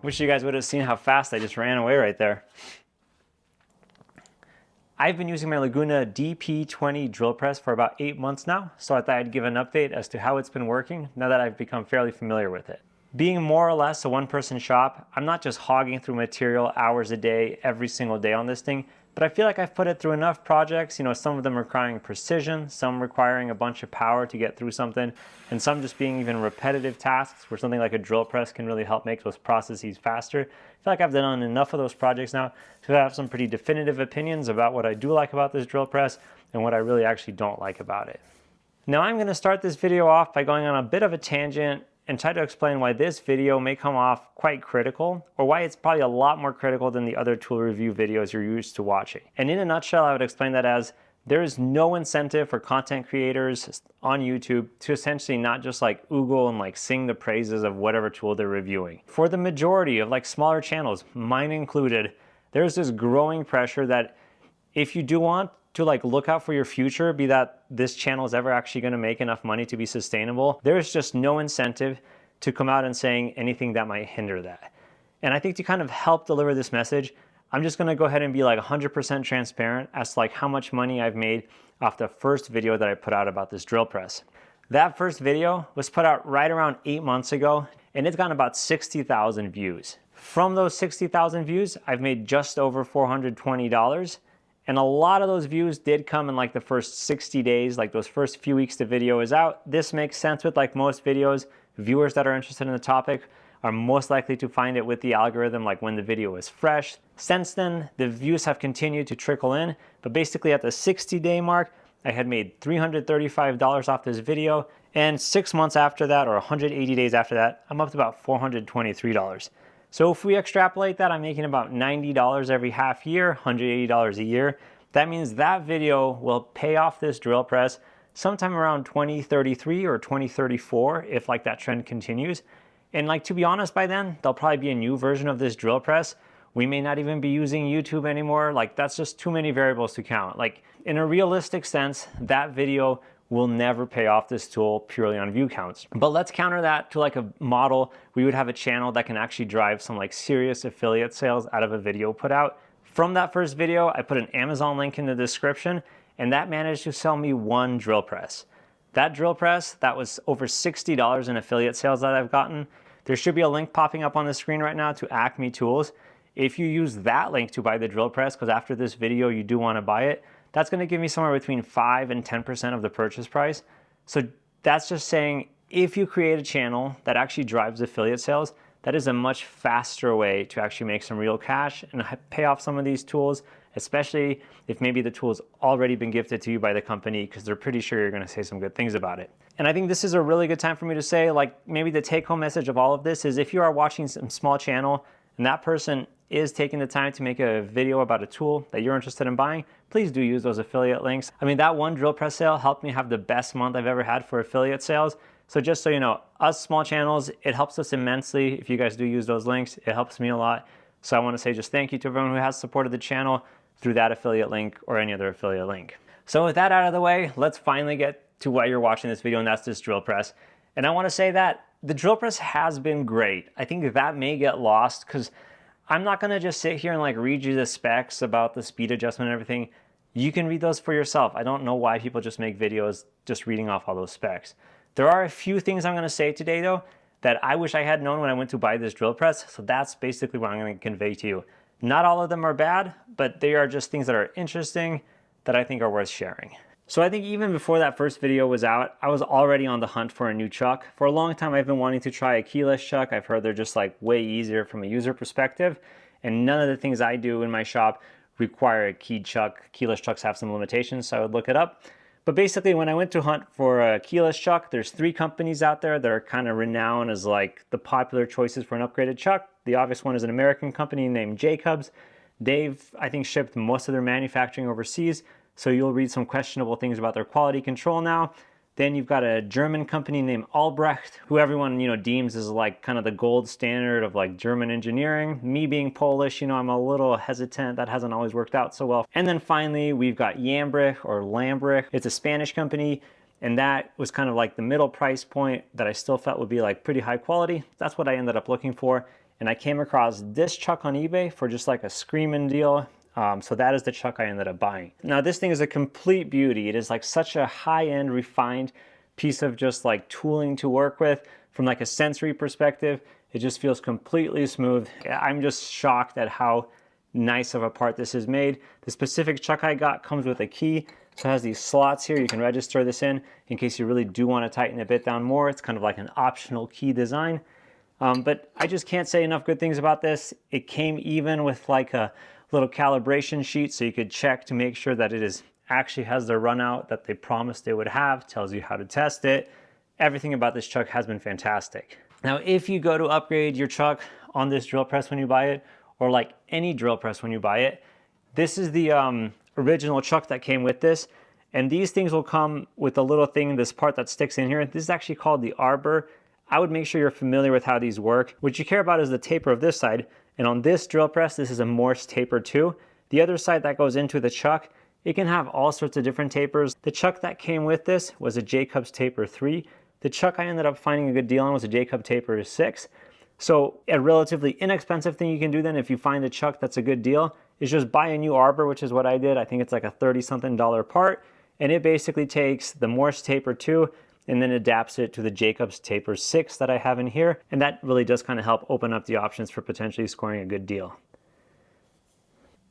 Wish you guys would have seen how fast I just ran away right there. I've been using my Laguna DP20 drill press for about 8 months now, so I thought I'd give an update as to how it's been working now that I've become fairly familiar with it. Being more or less a one-person shop, I'm not just hogging through material hours a day, every single day on this thing, but I feel like I've put it through enough projects, some of them requiring precision, some requiring a bunch of power to get through something, and some just being even repetitive tasks where something like a drill press can really help make those processes faster. I feel like I've done enough of those projects now to have some pretty definitive opinions about what I do like about this drill press and what I really actually don't like about it. Now I'm going to start this video off by going on a bit of a tangent and try to explain why this video may come off quite critical, or why it's probably a lot more critical than the other tool review videos you're used to watching. And in a nutshell, I would explain that as there is no incentive for content creators on YouTube to essentially not just like oogle and sing the praises of whatever tool they're reviewing. For the majority of smaller channels, mine included, there's this growing pressure that if you do want to look out for your future, be that this channel is ever actually going to make enough money to be sustainable, there's just no incentive to come out and saying anything that might hinder that. And I think to kind of help deliver this message, I'm just going to go ahead and be 100% transparent as to how much money I've made off the first video that I put out about this drill press. That first video was put out right around 8 months ago, and it's gotten about 60,000 views. From those 60,000 views, I've made just over $420. And a lot of those views did come in the first 60 days, those first few weeks the video is out. This makes sense with most videos. Viewers that are interested in the topic are most likely to find it with the algorithm when the video is fresh. Since then, the views have continued to trickle in, but basically at the 60-day mark, I had made $335 off this video, and 6 months after that, or 180 days after that, I'm up to about $423. So if we extrapolate that, I'm making about $90 every half year, $180 a year. That means that video will pay off this drill press sometime around 2033 or 2034 if that trend continues. And to be honest, by then, there'll probably be a new version of this drill press. We may not even be using YouTube anymore. That's just too many variables to count. In a realistic sense, that video will never pay off this tool purely on view counts. But let's counter that to a model. We would have a channel that can actually drive some serious affiliate sales out of a video put out. From that first video, I put an Amazon link in the description, and that managed to sell me one drill press. That drill press, that was over $60 in affiliate sales that I've gotten. There should be a link popping up on the screen right now to Acme Tools. If you use that link to buy the drill press, because after this video you do want to buy it, that's going to give me somewhere between 5 and 10% of the purchase price. So that's just saying if you create a channel that actually drives affiliate sales, that is a much faster way to actually make some real cash and pay off some of these tools, especially if maybe the tool's already been gifted to you by the company because they're pretty sure you're going to say some good things about it. And I think this is a really good time for me to say, maybe the take-home message of all of this is if you are watching some small channel and that person is taking the time to make a video about a tool that you're interested in buying, please do use those affiliate links. I mean, that one drill press sale helped me have the best month I've ever had for affiliate sales. So just so you know, us small channels, it helps us immensely. If you guys do use those links, it helps me a lot. So I want to say just thank you to everyone who has supported the channel through that affiliate link or any other affiliate link. So with that out of the way, let's finally get to why you're watching this video, and that's this drill press. And I want to say that the drill press has been great. I think that may get lost because I'm not going to just sit here and read you the specs about the speed adjustment and everything. You can read those for yourself. I don't know why people just make videos just reading off all those specs. There are a few things I'm going to say today though that I wish I had known when I went to buy this drill press. So that's basically what I'm going to convey to you. Not all of them are bad, but they are just things that are interesting that I think are worth sharing. So I think even before that first video was out, I was already on the hunt for a new chuck. For a long time, I've been wanting to try a keyless chuck. I've heard they're just way easier from a user perspective. And none of the things I do in my shop require a keyed chuck. Keyless chucks have some limitations, so I would look it up. But basically, when I went to hunt for a keyless chuck, there's 3 companies out there that are kind of renowned as the popular choices for an upgraded chuck. The obvious one is an American company named Jacobs. They've, I think, shipped most of their manufacturing overseas. So you'll read some questionable things about their quality control now. Then you've got a German company named Albrecht, who everyone, deems as like kind of the gold standard of like German engineering. Me being Polish, I'm a little hesitant. That hasn't always worked out so well. And then finally, we've got Llambrich or Llambrich. It's a Spanish company. And that was kind of like the middle price point that I still felt would be like pretty high quality. That's what I ended up looking for. And I came across this chuck on eBay for just like a screaming deal. So that is the chuck I ended up buying. Now this thing is a complete beauty. It is like such a high-end refined piece of just like tooling to work with. From like a sensory perspective, it just feels completely smooth. I'm just shocked at how nice of a part this is made. The specific chuck I got comes with a key. So it has these slots here. You can register this in case you really do want to tighten a bit down more. It's kind of like an optional key design. But I just can't say enough good things about this. It came even with like a little calibration sheet so you could check to make sure that it actually has the run out that they promised it would have, tells you how to test it. Everything about this chuck has been fantastic. Now, if you go to upgrade your chuck on this drill press when you buy it, or like any drill press when you buy it, this is the original chuck that came with this. And these things will come with a little thing, this part that sticks in here. This is actually called the Arbor. I would make sure you're familiar with how these work. What you care about is the taper of this side. And on this drill press, this is a Morse taper too. The other side that goes into the chuck, it can have all sorts of different tapers. The chuck that came with this was a Jacobs taper 3. The chuck I ended up finding a good deal on was a Jacobs taper 6. So a relatively inexpensive thing you can do then if you find a chuck that's a good deal is just buy a new Arbor, which is what I did. I think it's like a $30-something part. And it basically takes the Morse taper 2 and then adapts it to the Jacobs taper 6 that I have in here. And that really does kind of help open up the options for potentially scoring a good deal.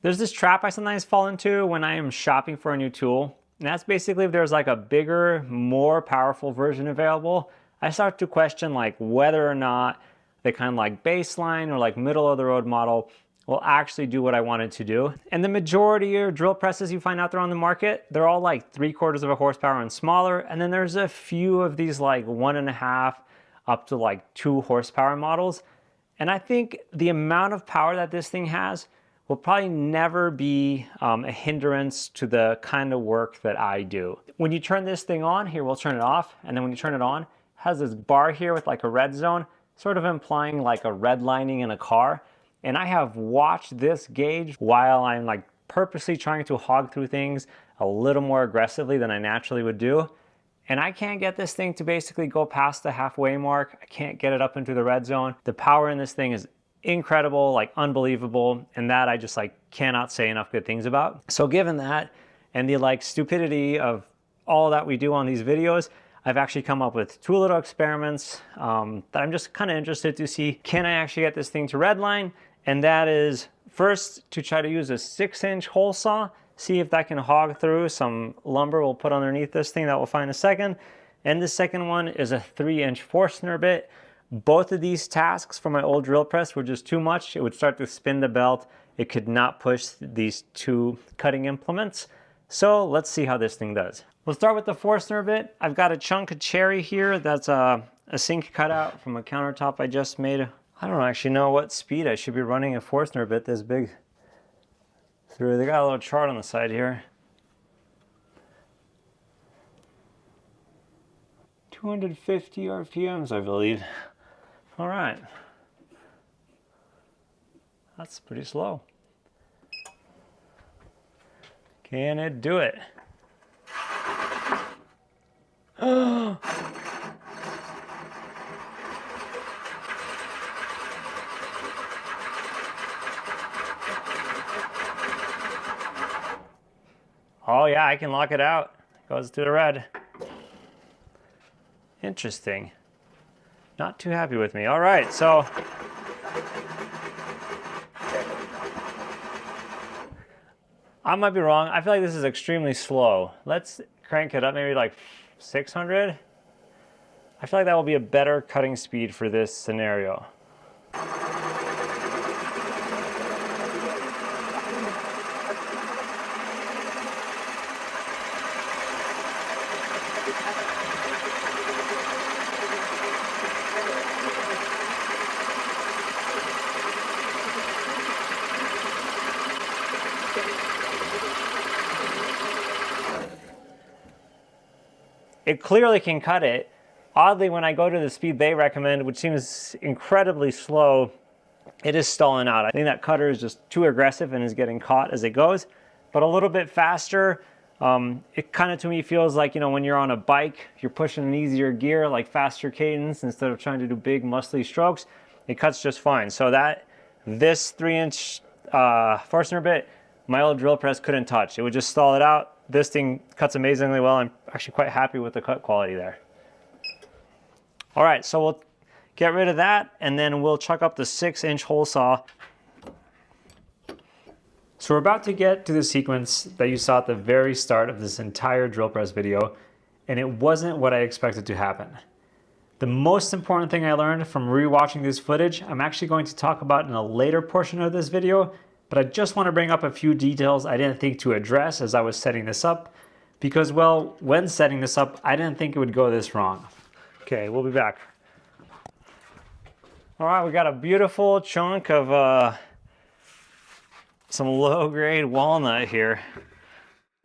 There's this trap I sometimes fall into when I am shopping for a new tool. And that's basically if there's like a bigger, more powerful version available, I start to question like whether or not the kind of like baseline or like middle of the road model will actually do what I wanted to do. And the majority of drill presses you find out there on the market, they're all like 3/4 of a horsepower and smaller. And then there's a few of these like 1.5 up to like 2 horsepower models. And I think the amount of power that this thing has will probably never be a hindrance to the kind of work that I do. When you turn this thing on, here we'll turn it off, and then when you turn it on, it has this bar here with like a red zone, sort of implying like a redlining in a car. And I have watched this gauge while I'm like purposely trying to hog through things a little more aggressively than I naturally would do. And I can't get this thing to basically go past the halfway mark. I can't get it up into the red zone. The power in this thing is incredible, like unbelievable. And that I just like cannot say enough good things about. So given that and the like stupidity of all that we do on these videos, I've actually come up with 2 little experiments that I'm just kind of interested to see, can I actually get this thing to redline? And that is first to try to use a 6-inch hole saw, see if that can hog through some lumber we'll put underneath this thing that we'll find in a second. And the second one is a 3-inch Forstner bit. Both of these tasks for my old drill press were just too much. It would start to spin the belt. It could not push these 2 cutting implements. So let's see how this thing does. We'll start with the Forstner bit. I've got a chunk of cherry here. That's a sink cutout from a countertop I just made. I don't actually know what speed I should be running a Forstner bit this big through. They got a little chart on the side here. 250 RPMs, I believe. All right. That's pretty slow. Can it do it? Oh! Oh yeah, I can lock it out. It goes to the red. Interesting. Not too happy with me. All right, so I might be wrong. I feel like this is extremely slow. Let's crank it up maybe like 600. I feel like that will be a better cutting speed for this scenario. it clearly can cut it. Oddly, when I go to the speed they recommend, which seems incredibly slow, it is stalling out. I think that cutter is just too aggressive and is getting caught as it goes. But a little bit faster, it kind of to me feels like, you know, when you're on a bike, you're pushing an easier gear, like faster cadence instead of trying to do big muscly strokes. It cuts just fine. So this 3-inch Forstner bit, my old drill press couldn't touch. It would just stall it out. This thing cuts amazingly well. I'm actually quite happy with the cut quality there. All right, so we'll get rid of that, and then we'll chuck up the 6-inch hole saw. So we're about to get to the sequence that you saw at the very start of this entire drill press video, and it wasn't what I expected to happen. The most important thing I learned from rewatching this footage, I'm actually going to talk about in a later portion of this video, but I just want to bring up a few details I didn't think to address as I was setting this up, because, well, when setting this up, I didn't think it would go this wrong. Okay, we'll be back. All right, we got a beautiful chunk of some low-grade walnut here.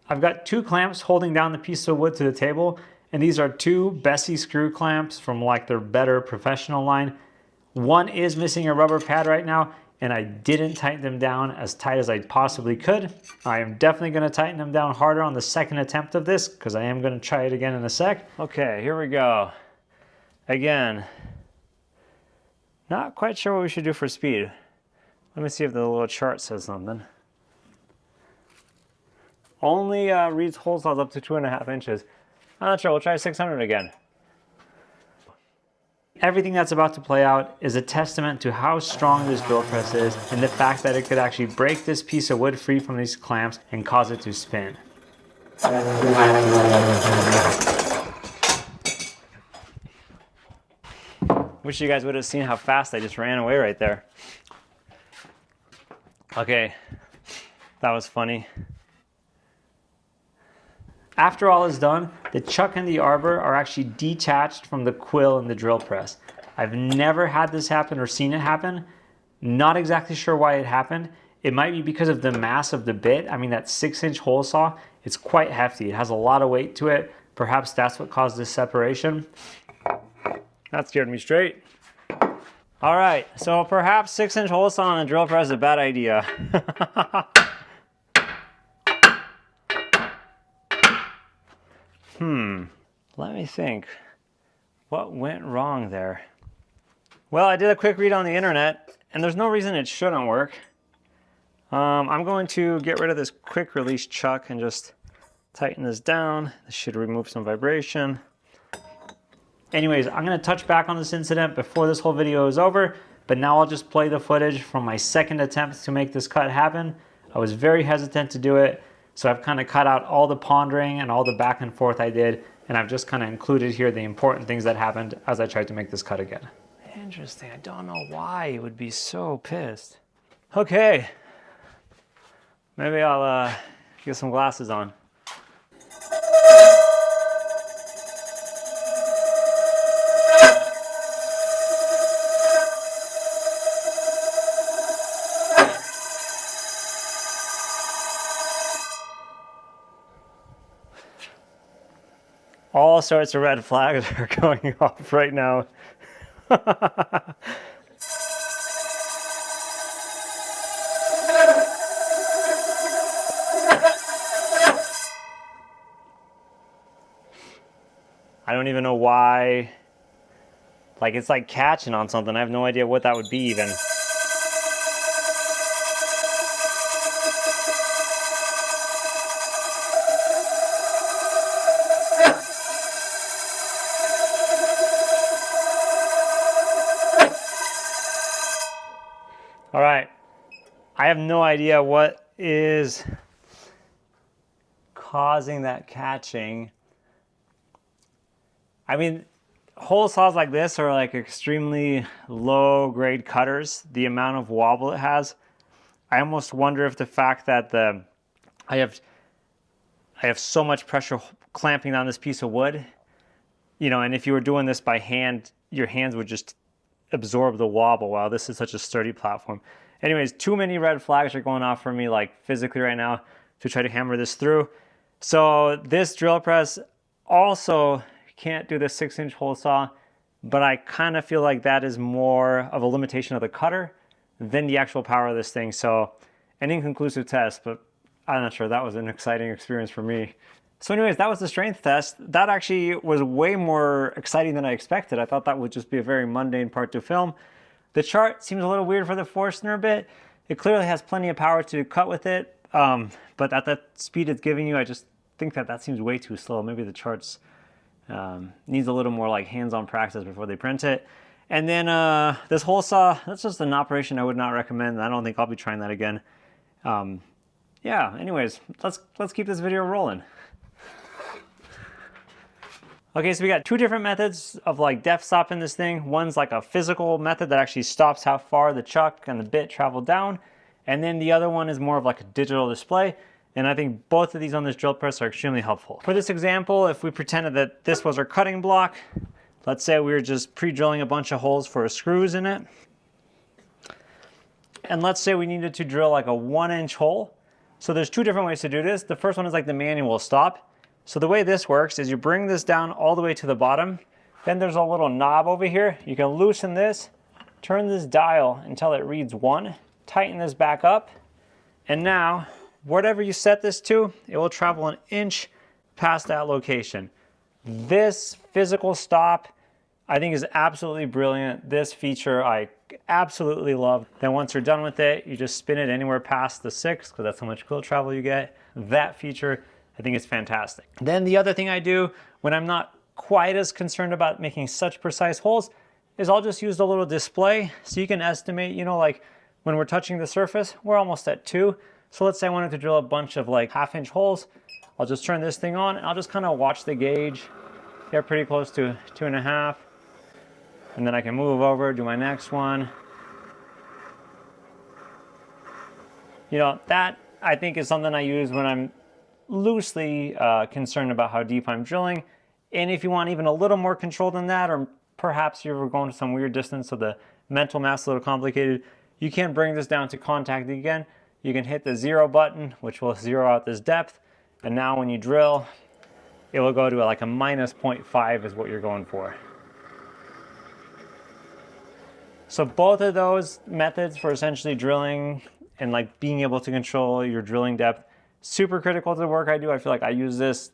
I've got 2 clamps holding down the piece of wood to the table, and these are 2 Bessie screw clamps from like their better professional line. One is missing a rubber pad right now, and I didn't tighten them down as tight as I possibly could. I am definitely going to tighten them down harder on the second attempt of this, because I am going to try it again in a sec. Okay, here we go. Again, not quite sure what we should do for speed. Let me see if the little chart says something. Only reads hole saws up to 2.5 inches. I'm not sure, we'll try 600 again. Everything that's about to play out is a testament to how strong this drill press is and the fact that it could actually break this piece of wood free from these clamps and cause it to spin. Wish you guys would have seen how fast I just ran away right there. Okay, that was funny. After all is done, the chuck and the arbor are actually detached from the quill in the drill press. I've never had this happen or seen it happen. Not exactly sure why it happened. It might be because of the mass of the bit. I mean, that 6-inch hole saw, it's quite hefty. It has a lot of weight to it. Perhaps that's what caused this separation. That scared me straight. All right, so perhaps 6-inch hole saw on a drill press is a bad idea. Let me think. What went wrong there? Well, I did a quick read on the internet, and there's no reason it shouldn't work. I'm going to get rid of this quick release chuck and just tighten this down. This should remove some vibration. Anyways, I'm going to touch back on this incident before this whole video is over, but now I'll just play the footage from my second attempt to make this cut happen. I was very hesitant to do it, so I've kind of cut out all the pondering and all the back and forth I did, and I've just kind of included here the important things that happened as I tried to make this cut again. Interesting. I don't know why he would be so pissed. Okay. Maybe I'll get some glasses on. All sorts of red flags are going off right now. I don't even know why. Like, it's like catching on something. I have no idea what that would be even. All right, I have no idea what is causing that catching. I mean, hole saws like this are like extremely low grade cutters. The amount of wobble it has, I almost wonder if the fact that I have so much pressure clamping on this piece of wood, you know, and if you were doing this by hand, your hands would just absorb the wobble. Wow, this is such a sturdy platform. Anyways, too many red flags are going off for me, like physically right now, to try to hammer this through. So this drill press also can't do the 6-inch hole saw, but I kind of feel like that is more of a limitation of the cutter than the actual power of this thing. So an inconclusive test, but I'm not sure. That was an exciting experience for me. So anyways, that was the strength test. That actually was way more exciting than I expected. I thought that would just be a very mundane part to film. The chart seems a little weird for the Forstner bit. It clearly has plenty of power to cut with it, but at that speed it's giving you, I just think that that seems way too slow. Maybe the charts needs a little more like hands-on practice before they print it. And then this hole saw, that's just an operation I would not recommend. I don't think I'll be trying that again. Yeah, anyways, let's keep this video rolling. Okay, so we got two different methods of like depth stopping this thing. One's like a physical method that actually stops how far the chuck and the bit travel down. And then the other one is more of like a digital display. And I think both of these on this drill press are extremely helpful. For this example, if we pretended that this was our cutting block, let's say we were just pre-drilling a bunch of holes for screws in it. And let's say we needed to drill like a 1-inch hole. So there's two different ways to do this. The first one is like the manual stop. So the way this works is you bring this down all the way to the bottom. Then there's a little knob over here. You can loosen this, turn this dial until it reads 1, tighten this back up, and now whatever you set this to, it will travel 1 inch past that location. This physical stop, I think, is absolutely brilliant. This feature I absolutely love. Then once you're done with it, you just spin it anywhere past the 6, because that's how much quill travel you get. That feature, I think, is fantastic. Then the other thing I do when I'm not quite as concerned about making such precise holes is I'll just use the little display so you can estimate, you know, like when we're touching the surface, we're almost at 2. So let's say I wanted to drill a bunch of like 1/2-inch holes. I'll just turn this thing on and I'll just kind of watch the gauge. Get pretty close to 2.5. And then I can move over, do my next one. You know, that I think is something I use when I'm loosely concerned about how deep I'm drilling. And if you want even a little more control than that, or perhaps you're going to some weird distance so the mental math's a little complicated, you can bring this down to contact again. You can hit the 0 button, which will zero out this depth. And now when you drill, it will go to like a -0.5 is what you're going for. So both of those methods for essentially drilling and like being able to control your drilling depth, super critical to the work I do. I feel like I use this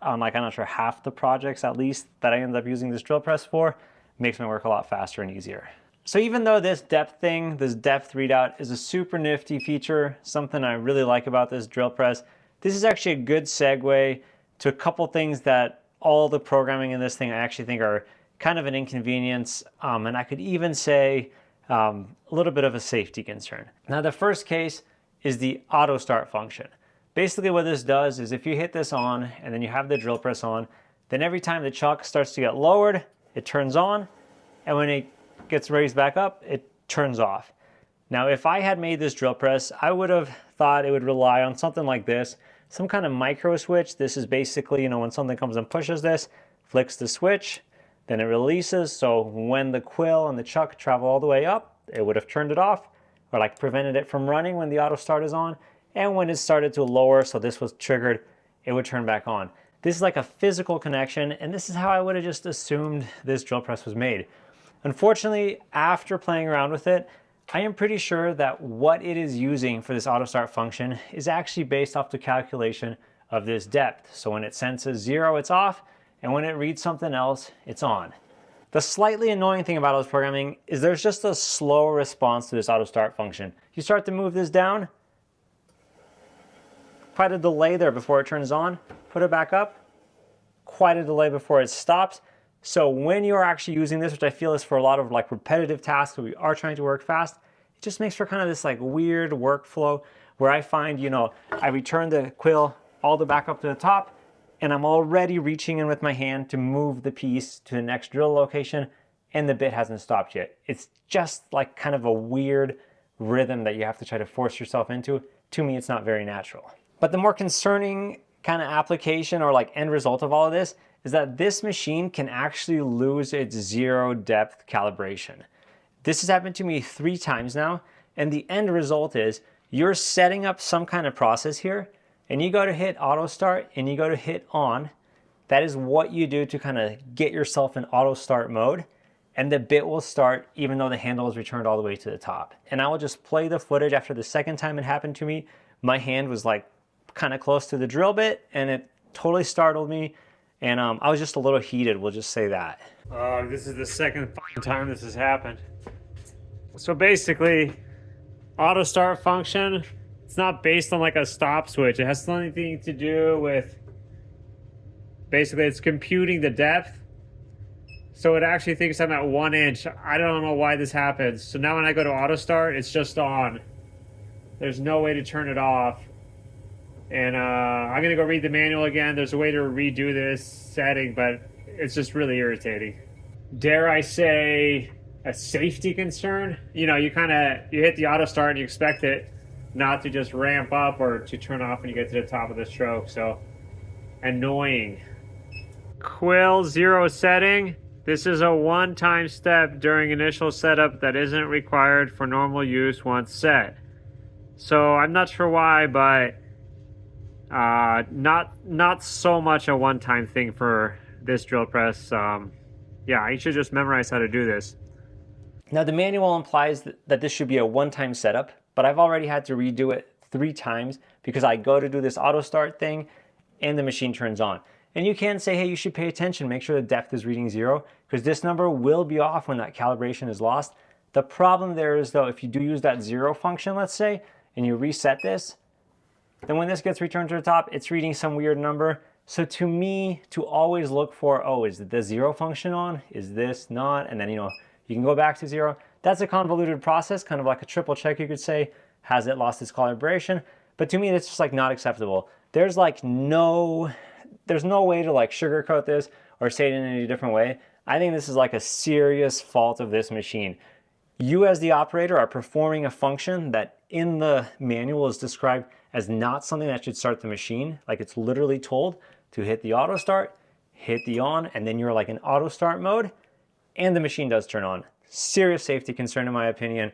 on like, I'm not sure, half the projects at least that I end up using this drill press for. It makes my work a lot faster and easier. So even though this depth thing, this depth readout is a super nifty feature, something I really like about this drill press, this is actually a good segue to a couple things that all the programming in this thing I actually think are kind of an inconvenience, and I could even say a little bit of a safety concern. Now the first case is the auto start function. Basically what this does is if you hit this on and then you have the drill press on, then every time the chuck starts to get lowered, it turns on, and when it gets raised back up, it turns off. Now if I had made this drill press, I would have thought it would rely on something like this, some kind of micro switch. This is basically, you know, when something comes and pushes this, flicks the switch, then it releases, so when the quill and the chuck travel all the way up, it would have turned it off, or like prevented it from running when the auto start is on. And when it started to lower, so this was triggered, it would turn back on. This is like a physical connection, and this is how I would have just assumed this drill press was made. Unfortunately, after playing around with it, I am pretty sure that what it is using for this auto start function is actually based off the calculation of this depth. So when it senses 0, it's off, and when it reads something else, it's on. The slightly annoying thing about this programming is there's just a slow response to this auto start function. You start to move this down, quite a delay there before it turns on, put it back up, quite a delay before it stops. So when you're actually using this, which I feel is for a lot of like repetitive tasks where we are trying to work fast, it just makes for kind of this like weird workflow where I find, you know, I return the quill all the back up to the top, and I'm already reaching in with my hand to move the piece to the next drill location, and the bit hasn't stopped yet. It's just like kind of a weird rhythm that you have to try to force yourself into. To me, it's not very natural. But the more concerning kind of application or like end result of all of this is that this machine can actually lose its 0 depth calibration. This has happened to me 3 times now, and the end result is you're setting up some kind of process here, and you go to hit auto start and you go to hit on, That is what you do to kind of get yourself in auto start mode, and the bit will start even though the handle is returned all the way to the top. And I will just play the footage. After the second time it happened to me, my hand was like kind of close to the drill bit and it totally startled me. And I was just a little heated, we'll just say that. This is the second time this has happened. So basically, auto start function, it's not based on like a stop switch. It has nothing to do with, basically it's computing the depth. So it actually thinks I'm at 1 inch. I don't know why this happens. So now when I go to auto start, it's just on. There's no way to turn it off. And I'm gonna go read the manual again. There's a way to redo this setting, but it's just really irritating. Dare I say, a safety concern? You know, you hit the auto start and you expect it not to just ramp up or to turn off when you get to the top of the stroke. So annoying. Quill 0 setting. This is a one-time step during initial setup that isn't required for normal use once set. So I'm not sure why, but not so much a one-time thing for this drill press. Yeah, you should just memorize how to do this. Now the manual implies that this should be a one-time setup, but I've already had to redo it 3 times because I go to do this auto start thing and the machine turns on. And you can say, hey, you should pay attention, make sure the depth is reading 0, because this number will be off when that calibration is lost. The problem there is though, if you do use that 0 function, let's say, and you reset this, then when this gets returned to the top, it's reading some weird number. So to me, to always look for, oh, is the 0 function on? Is this not? And then, you know, you can go back to 0. That's a convoluted process, kind of like a triple check, you could say. Has it lost its calibration? But to me, it's just like not acceptable. There's no way to like sugarcoat this or say it in any different way. I think this is like a serious fault of this machine. You as the operator are performing a function that in the manual is described as not something that should start the machine. Like it's literally told to hit the auto start, hit the on, and then you're like in auto start mode, and the machine does turn on. Serious safety concern in my opinion.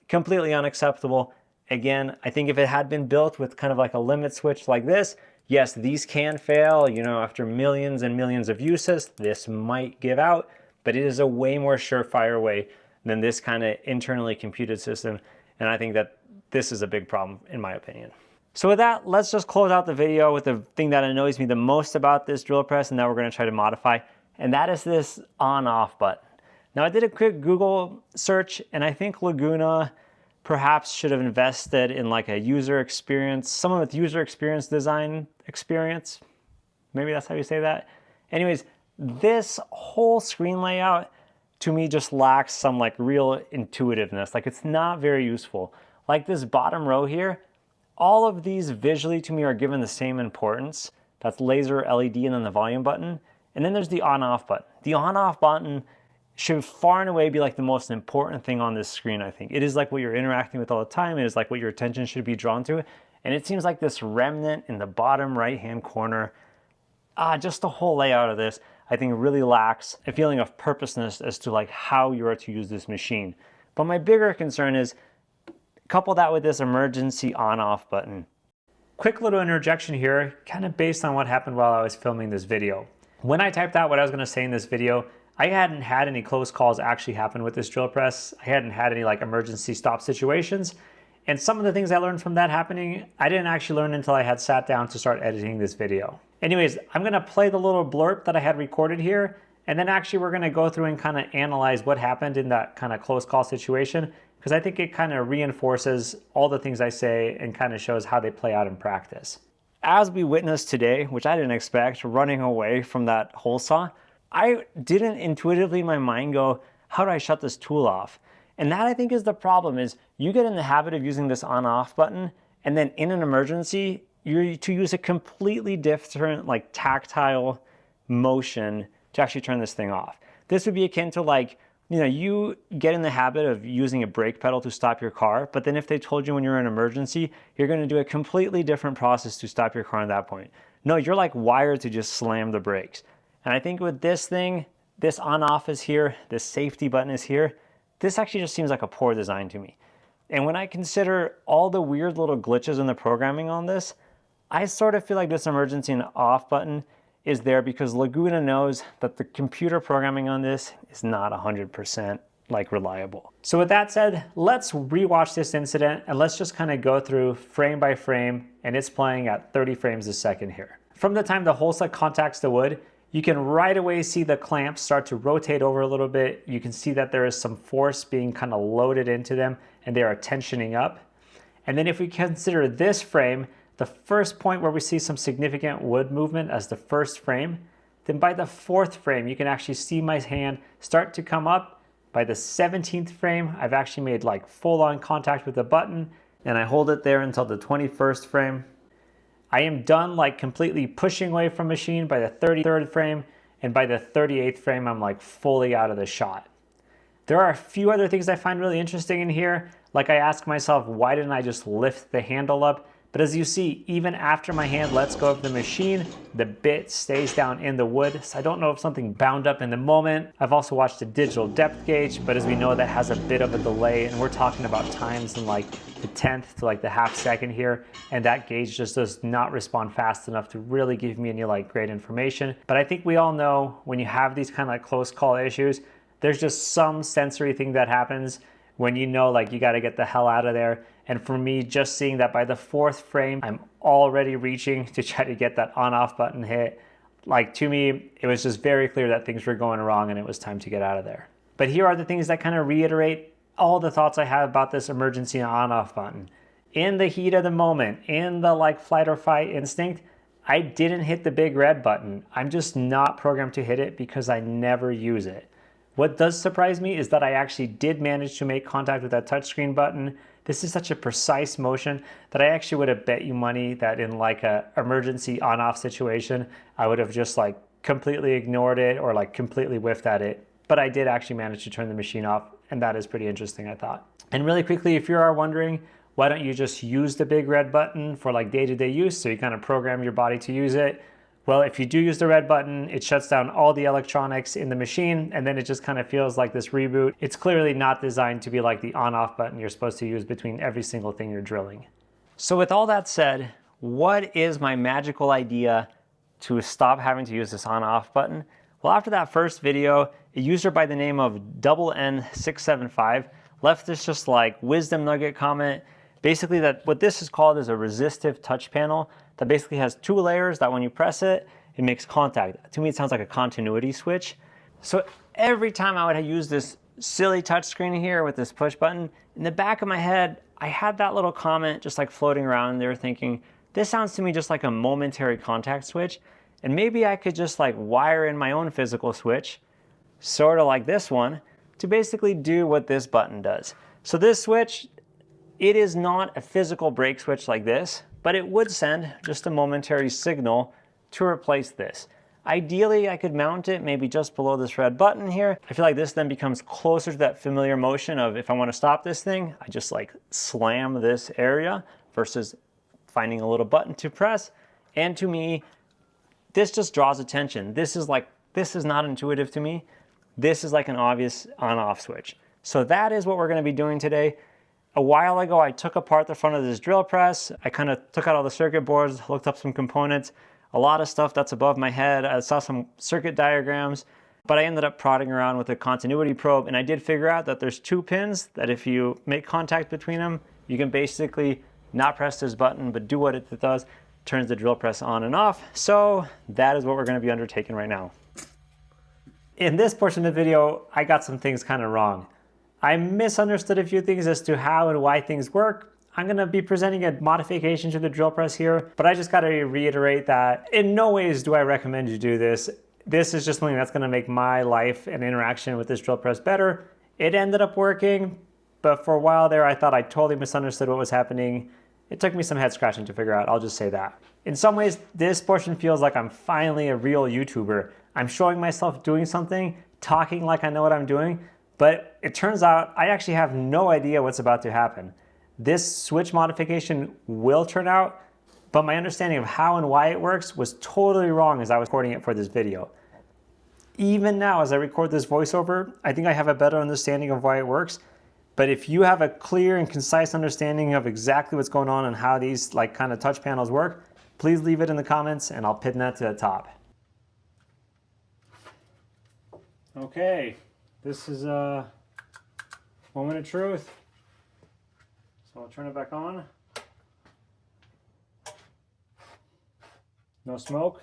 Completely unacceptable. Again, I think if it had been built with kind of like a limit switch like this, yes, these can fail, you know, after millions and millions of uses, this might give out, but it is a way more surefire way than this kind of internally computed system. And I think that this is a big problem in my opinion. So with that, let's just close out the video with the thing that annoys me the most about this drill press and that we're gonna try to modify, and that is this on-off button. Now I did a quick Google search and I think Laguna perhaps should have invested in like a user experience, someone with user experience design experience. Maybe that's how you say that. Anyways, this whole screen layout to me just lacks some like real intuitiveness. Like it's not very useful. Like this bottom row here, all of these visually to me are given the same importance. That's laser, LED, and then the volume button. And then there's the on-off button. The on-off button should far and away be like the most important thing on this screen, I think. It is like what you're interacting with all the time. It is like what your attention should be drawn to. And it seems like this remnant in the bottom right-hand corner, just the whole layout of this, I think really lacks a feeling of purposeness as to like how you are to use this machine. But my bigger concern is couple that with this emergency on-off button. Quick little interjection here, kind of based on what happened while I was filming this video. When I typed out what I was gonna say in this video, I hadn't had any close calls actually happen with this drill press. I hadn't had any like emergency stop situations. And some of the things I learned from that happening, I didn't actually learn until I had sat down to start editing this video. Anyways, I'm gonna play the little blurb that I had recorded here, and then actually we're gonna go through and kind of analyze what happened in that kind of close call situation, because I think it kind of reinforces all the things I say and kind of shows how they play out in practice. As we witnessed today, which I didn't expect, running away from that hole saw, I didn't intuitively in my mind go, how do I shut this tool off? And that I think is the problem, is you get in the habit of using this on-off button, and then in an emergency, you're to use a completely different like tactile motion to actually turn this thing off. This would be akin to like, you know, you get in the habit of using a brake pedal to stop your car, but then if they told you when you're in an emergency, you're going to do a completely different process to stop your car at that point. No, you're like wired to just slam the brakes. And I think with this thing, this on-off is here, this safety button is here. This actually just seems like a poor design to me. And when I consider all the weird little glitches in the programming on this, I sort of feel like this emergency and off button is there because Laguna knows that the computer programming on this is not 100% like reliable. So with that said, let's rewatch this incident and let's just kind of go through frame by frame, and it's playing at 30 frames a second here. From the time the hole set contacts the wood, you can right away see the clamps start to rotate over a little bit. You can see that there is some force being kind of loaded into them and they are tensioning up. And then if we consider this frame, the first point where we see some significant wood movement as the first frame, then by the fourth frame, you can actually see my hand start to come up. By the 17th frame, I've actually made like full-on contact with the button, and I hold it there until the 21st frame. I am done like completely pushing away from machine by the 33rd frame, and by the 38th frame, I'm like fully out of the shot. There are a few other things I find really interesting in here. Like I ask myself, why didn't I just lift the handle up? But as you see, even after my hand lets go of the machine, the bit stays down in the wood. So I don't know if something bound up in the moment. I've also watched a digital depth gauge, but as we know, that has a bit of a delay, and we're talking about times in like the 10th to like the half second here. And that gauge just does not respond fast enough to really give me any like great information. But I think we all know when you have these kind of like close call issues, there's just some sensory thing that happens when you know like you got to get the hell out of there. And for me, just seeing that by the fourth frame, I'm already reaching to try to get that on-off button hit. Like to me, it was just very clear that things were going wrong and it was time to get out of there. But here are the things that kind of reiterate all the thoughts I have about this emergency on-off button. In the heat of the moment, in the like flight or fight instinct, I didn't hit the big red button. I'm just not programmed to hit it because I never use it. What does surprise me is that I actually did manage to make contact with that touchscreen button. This is such a precise motion that I actually would have bet you money that in like a emergency on-off situation, I would have just like completely ignored it or like completely whiffed at it. But I did actually manage to turn the machine off, and that is pretty interesting, I thought. And really quickly, if you are wondering, why don't you just use the big red button for like day-to-day use so you kind of program your body to use it? Well, if you do use the red button, it shuts down all the electronics in the machine, and then it just kind of feels like this reboot. It's clearly not designed to be like the on-off button you're supposed to use between every single thing you're drilling. So with all that said, what is my magical idea to stop having to use this on-off button? Well, after that first video, a user by the name of N675 left this just like wisdom nugget comment. Basically that what this is called is a resistive touch panel that basically has two layers that when you press it, it makes contact. To me, it sounds like a continuity switch. So every time I would use this silly touch screen here with this push button, in the back of my head, I had that little comment just like floating around there thinking, this sounds to me just like a momentary contact switch. And maybe I could just like wire in my own physical switch, sort of like this one, to basically do what this button does. So this switch, it is not a physical brake switch like this, but it would send just a momentary signal to replace this. Ideally, I could mount it maybe just below this red button here. I feel like this then becomes closer to that familiar motion of if I want to stop this thing, I just like slam this area versus finding a little button to press. And to me, this just draws attention. This is not intuitive to me. This is like an obvious on-off switch. So that is what we're going to be doing today. A while ago, I took apart the front of this drill press. I kind of took out all the circuit boards, looked up some components, a lot of stuff that's above my head. I saw some circuit diagrams, but I ended up prodding around with a continuity probe, and I did figure out that there's two pins that if you make contact between them, you can basically not press this button, but do what it does, turns the drill press on and off. So that is what we're going to be undertaking right now. In this portion of the video, I got some things kind of wrong. I misunderstood a few things as to how and why things work. I'm going to be presenting a modification to the drill press here, but I just got to reiterate that in no ways do I recommend you do this. This is just something that's going to make my life and interaction with this drill press better. It ended up working, but for a while there, I thought I totally misunderstood what was happening. It took me some head scratching to figure out, I'll just say that. In some ways, this portion feels like I'm finally a real YouTuber. I'm showing myself doing something, talking like I know what I'm doing, but it turns out I actually have no idea what's about to happen. This switch modification will turn out, but my understanding of how and why it works was totally wrong as I was recording it for this video. Even now, as I record this voiceover, I think I have a better understanding of why it works. But if you have a clear and concise understanding of exactly what's going on and how these kind of touch panels work, please leave it in the comments and I'll pin that to the top. Okay, this is a moment of truth. So I'll turn it back on. No smoke.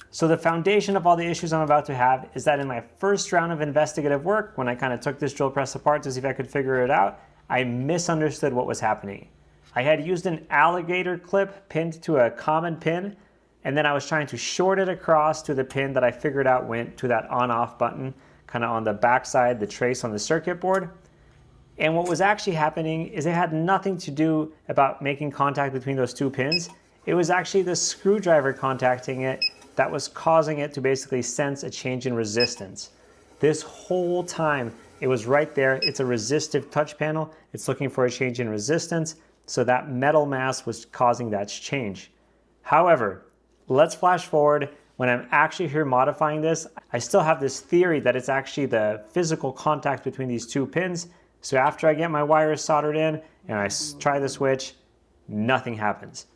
So the foundation of all the issues I'm about to have is that in my first round of investigative work, when I kind of took this drill press apart to see if I could figure it out, I misunderstood what was happening. I had used an alligator clip pinned to a common pin, and then I was trying to short it across to the pin that I figured out went to that on-off button, kind of on the backside, the trace on the circuit board. And what was actually happening is it had nothing to do about making contact between those two pins. It was actually the screwdriver contacting it that was causing it to basically sense a change in resistance. This whole time, it was right there. It's a resistive touch panel. It's looking for a change in resistance. So that metal mass was causing that change. However, let's flash forward. When I'm actually here modifying this, I still have this theory that it's actually the physical contact between these two pins. So after I get my wires soldered in and I try the switch, nothing happens.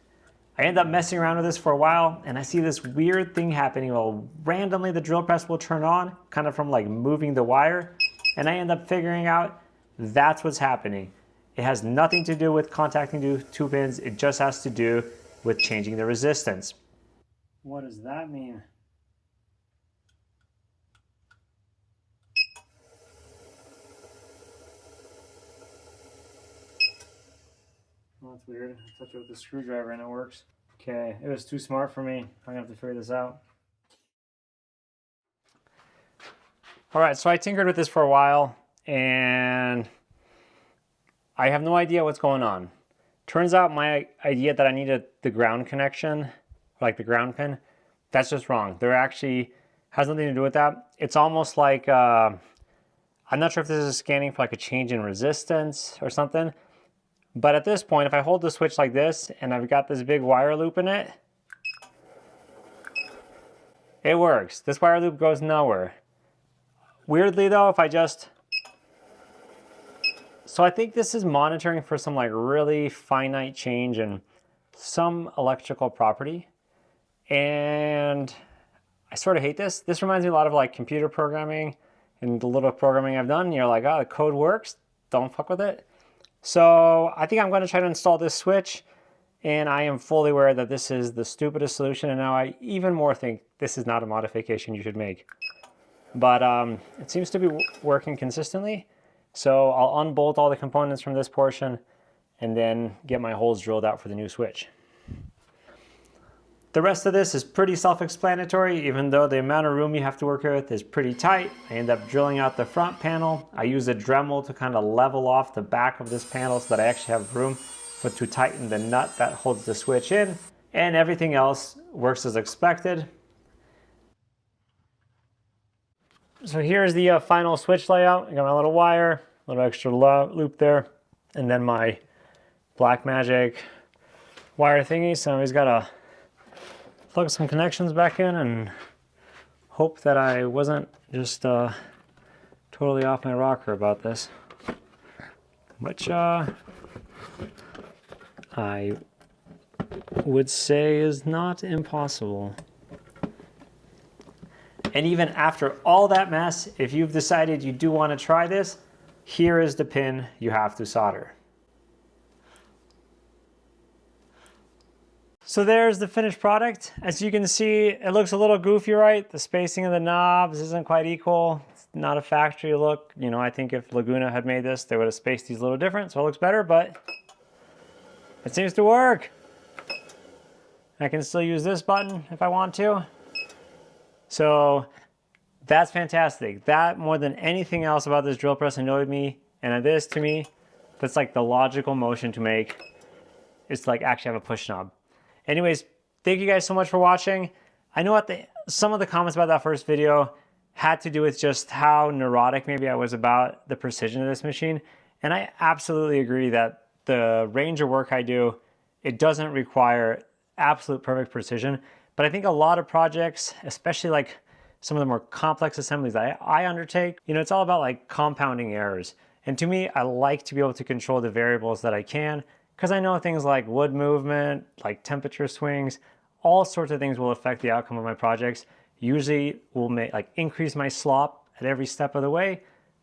I end up messing around with this for a while and I see this weird thing happening. Well, randomly the drill press will turn on, kind of from like moving the wire, and I end up figuring out that's what's happening. It has nothing to do with contacting two pins, it just has to do with changing the resistance. What does that mean? Well, that's weird. I touch it with the screwdriver and it works. Okay, it was too smart for me. I'm gonna have to figure this out. All right, so I tinkered with this for a while and I have no idea what's going on. Turns out my idea that I needed the ground connection, like the ground pin, that's just wrong. There actually has nothing to do with that. It's almost like, I'm not sure if this is scanning for like a change in resistance or something. But at this point, if I hold the switch like this and I've got this big wire loop in it, it works. This wire loop goes nowhere. Weirdly though, if I just... So I think this is monitoring for some like really finite change in some electrical property. And I sort of hate this. This reminds me a lot of like computer programming and the little programming I've done. You're like, oh, the code works, don't fuck with it. So I think I'm going to try to install this switch, and I am fully aware that this is the stupidest solution, and now I even more think this is not a modification you should make. But it seems to be working consistently, so I'll unbolt all the components from this portion and then get my holes drilled out for the new switch. The rest of this is pretty self-explanatory, even though the amount of room you have to work with is pretty tight. I end up drilling out the front panel. I use a Dremel to kind of level off the back of this panel so that I actually have room to tighten the nut that holds the switch in, and everything else works as expected. So here's the final switch layout. I got my little wire, a little extra loop there, and then my Blackmagic wire thingy. So I just gotta plug some connections back in and hope that I wasn't just totally off my rocker about this, which I would say is not impossible. And even after all that mess, if you've decided you do want to try this, here is the pin you have to solder. So there's the finished product. As you can see, it looks a little goofy, right? The spacing of the knobs isn't quite equal. It's not a factory look. You know, I think if Laguna had made this, they would have spaced these a little different, so it looks better, but it seems to work. I can still use this button if I want to. So that's fantastic. That, more than anything else about this drill press, annoyed me. And this, to me, that's like the logical motion to make, is to like actually have a push knob. Anyways, thank you guys so much for watching. I know some of the comments about that first video had to do with just how neurotic maybe I was about the precision of this machine. And I absolutely agree that the range of work I do, it doesn't require absolute perfect precision. But I think a lot of projects, especially like some of the more complex assemblies I undertake, you know, it's all about like compounding errors. And to me, I like to be able to control the variables that I can, because I know things like wood movement, like temperature swings, all sorts of things will affect the outcome of my projects. Usually will increase my slop at every step of the way,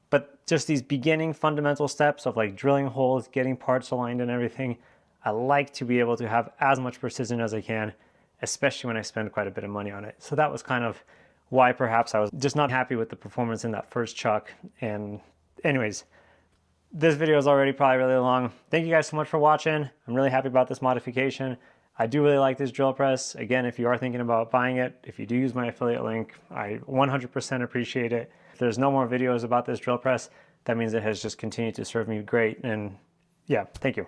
but just these beginning fundamental steps of like drilling holes, getting parts aligned and everything, I like to be able to have as much precision as I can, especially when I spend quite a bit of money on it. So that was kind of why perhaps I was just not happy with the performance in that first chuck. And anyways, this video is already probably really long. Thank you guys so much for watching. I'm really happy about this modification. I do really like this drill press. Again, if you are thinking about buying it, if you do use my affiliate link, I 100% appreciate it. If there's no more videos about this drill press, that means it has just continued to serve me great. And yeah, thank you.